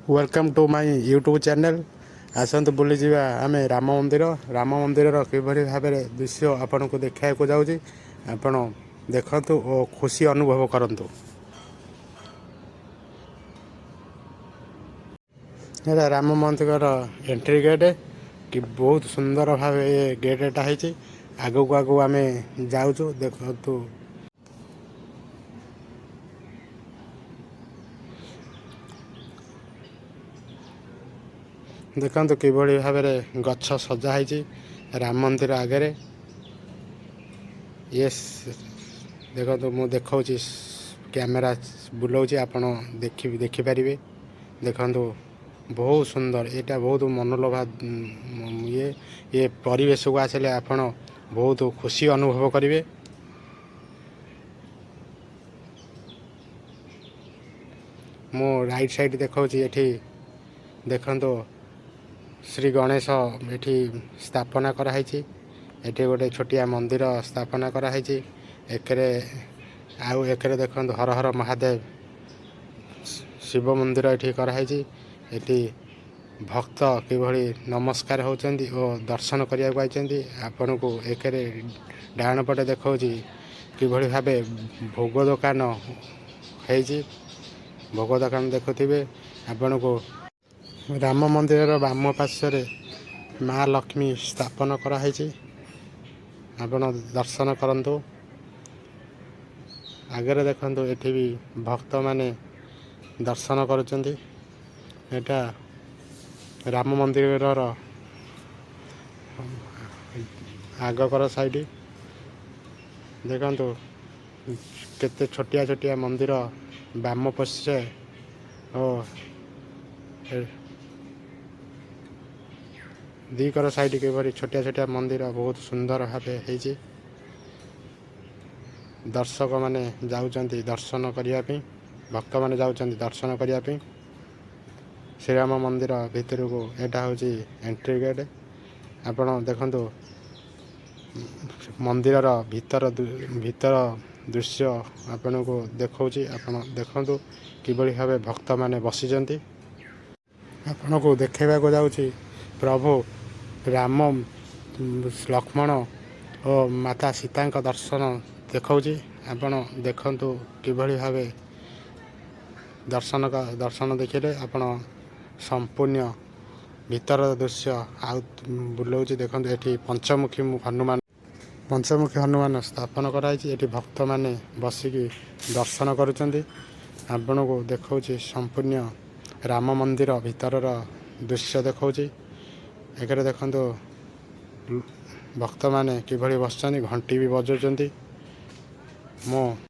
Welcome to my YouTube channel. ଆସନ୍ତୁ ବୁଲିଯିବା ଆମେ ରାମ ମନ୍ଦିରର କିଭଳି ଭାବରେ ଦୃଶ୍ୟ ଆପଣଙ୍କୁ ଦେଖାଇବାକୁ ଯାଉଛି। ଆପଣ ଦେଖନ୍ତୁ ଓ ଖୁସି ଅନୁଭବ କରନ୍ତୁ। ଏଇଟା ରାମ ମନ୍ଦିରର ଏଣ୍ଟ୍ରି ଗେଟ୍। କି ବହୁତ ସୁନ୍ଦର ଭାବେ ଏ ଗେଟ୍ଟା ହେଇଛି। ଆଗକୁ ଆମେ ଯାଉଛୁ। ଦେଖନ୍ତୁ କିଭଳି ଭାବରେ ଗଛ ସଜା ହେଇଛି ରାମ ମନ୍ଦିର ଆଗରେ। ଦେଖନ୍ତୁ ମୁଁ ଦେଖାଉଛି, କ୍ୟାମେରା ବୁଲାଉଛି, ଆପଣ ଦେଖିପାରିବେ। ଦେଖନ୍ତୁ ବହୁତ ସୁନ୍ଦର, ଏଇଟା ବହୁତ ମନଲୋଭା ଇଏ ପରିବେଶକୁ ଆସିଲେ ଆପଣ ବହୁତ ଖୁସି ଅନୁଭବ କରିବେ। ମୁଁ ରାଇଟ୍ ସାଇଡ଼୍ ଦେଖାଉଛି, ଏଠି ଦେଖନ୍ତୁ ଶ୍ରୀ ଗଣେଶ ଏଠି ସ୍ଥାପନା କରାହେଇଛି। ଏଠି ଗୋଟେ ଛୋଟିଆ ମନ୍ଦିର ସ୍ଥାପନା କରାହେଇଛି। ଏକରେ ଦେଖନ୍ତୁ ହର ହର ମହାଦେବ ଶିବ ମନ୍ଦିର ଏଠି କରାହେଇଛି। ଏଠି ଭକ୍ତ କିଭଳି ନମସ୍କାର ହେଉଛନ୍ତି ଓ ଦର୍ଶନ କରିବାକୁ ଆସିଛନ୍ତି। ଆପଣଙ୍କୁ ଏକରେ ଡାହାଣ ପଟେ ଦେଖାଉଛି କିଭଳି ଭାବେ ଭୋଗ ଦୋକାନ ହେଇଛି। ଭୋଗ ଦୋକାନ ଦେଖୁଥିବେ। ଆପଣଙ୍କୁ ରାମ ମନ୍ଦିରର ବାମ ପାର୍ଶ୍ୱରେ ମା ଲକ୍ଷ୍ମୀ ସ୍ଥାପନ କରାହେଇଛି। ଆପଣ ଦର୍ଶନ କରନ୍ତୁ। ଆଗରେ ଦେଖନ୍ତୁ ଏଠି ବି ଭକ୍ତମାନେ ଦର୍ଶନ କରୁଛନ୍ତି। ଏଟା ରାମ ମନ୍ଦିରର ଆଗକର ସାଇଡ୍। ଦେଖନ୍ତୁ କେତେ ଛୋଟିଆ ମନ୍ଦିର ବାମ ପାର୍ଶ୍ୱରେ ଓ ଦିକର ସାଇଡ୍ କିଭଳି ଛୋଟିଆ ମନ୍ଦିର ବହୁତ ସୁନ୍ଦର ଭାବେ ହେଇଛି। ଦର୍ଶକମାନେ ଯାଉଛନ୍ତି ଦର୍ଶନ କରିବା ପାଇଁ, ଭକ୍ତମାନେ ଯାଉଛନ୍ତି ଦର୍ଶନ କରିବା ପାଇଁ ଶ୍ରୀରାମ ମନ୍ଦିର ଭିତରକୁ। ଏଇଟା ହେଉଛି ଏଣ୍ଟ୍ରି ଗେଟ୍। ଆପଣ ଦେଖନ୍ତୁ ମନ୍ଦିରର ଭିତର ଦୃଶ୍ୟ ଆପଣଙ୍କୁ ଦେଖାଉଛି। ଆପଣ ଦେଖନ୍ତୁ କିଭଳି ଭାବେ ଭକ୍ତମାନେ ବସିଛନ୍ତି। ଆପଣଙ୍କୁ ଦେଖାଇବାକୁ ଯାଉଛି ପ୍ରଭୁ ରାମ, ଲକ୍ଷ୍ମଣ ଓ ମାତା ସୀତାଙ୍କ ଦର୍ଶନ ଦେଖାଉଛି। ଆପଣ ଦେଖନ୍ତୁ କିଭଳି ଭାବେ ଦର୍ଶନ ଦେଖିଲେ ଆପଣ ସମ୍ପୂର୍ଣ୍ଣ ଭିତର ଦୃଶ୍ୟ ଆଉ ବୁଲାଉଛି। ଦେଖନ୍ତୁ ଏଠି ପଞ୍ଚମୁଖୀ ହନୁମାନ ସ୍ଥାପନ କରାଯାଇଛି। ଏଠି ଭକ୍ତମାନେ ବସିକି ଦର୍ଶନ କରୁଛନ୍ତି। ଆପଣଙ୍କୁ ଦେଖାଉଛି ସମ୍ପୂର୍ଣ୍ଣ ରାମ ମନ୍ଦିର ଭିତରର ଦୃଶ୍ୟ ଦେଖାଉଛି। ଏକରେ ଦେଖନ୍ତୁ ଭକ୍ତମାନେ କିଭଳି ବସିଛନ୍ତି, ଘଣ୍ଟି ବି ବଜାଉଛନ୍ତି। ମୁଁ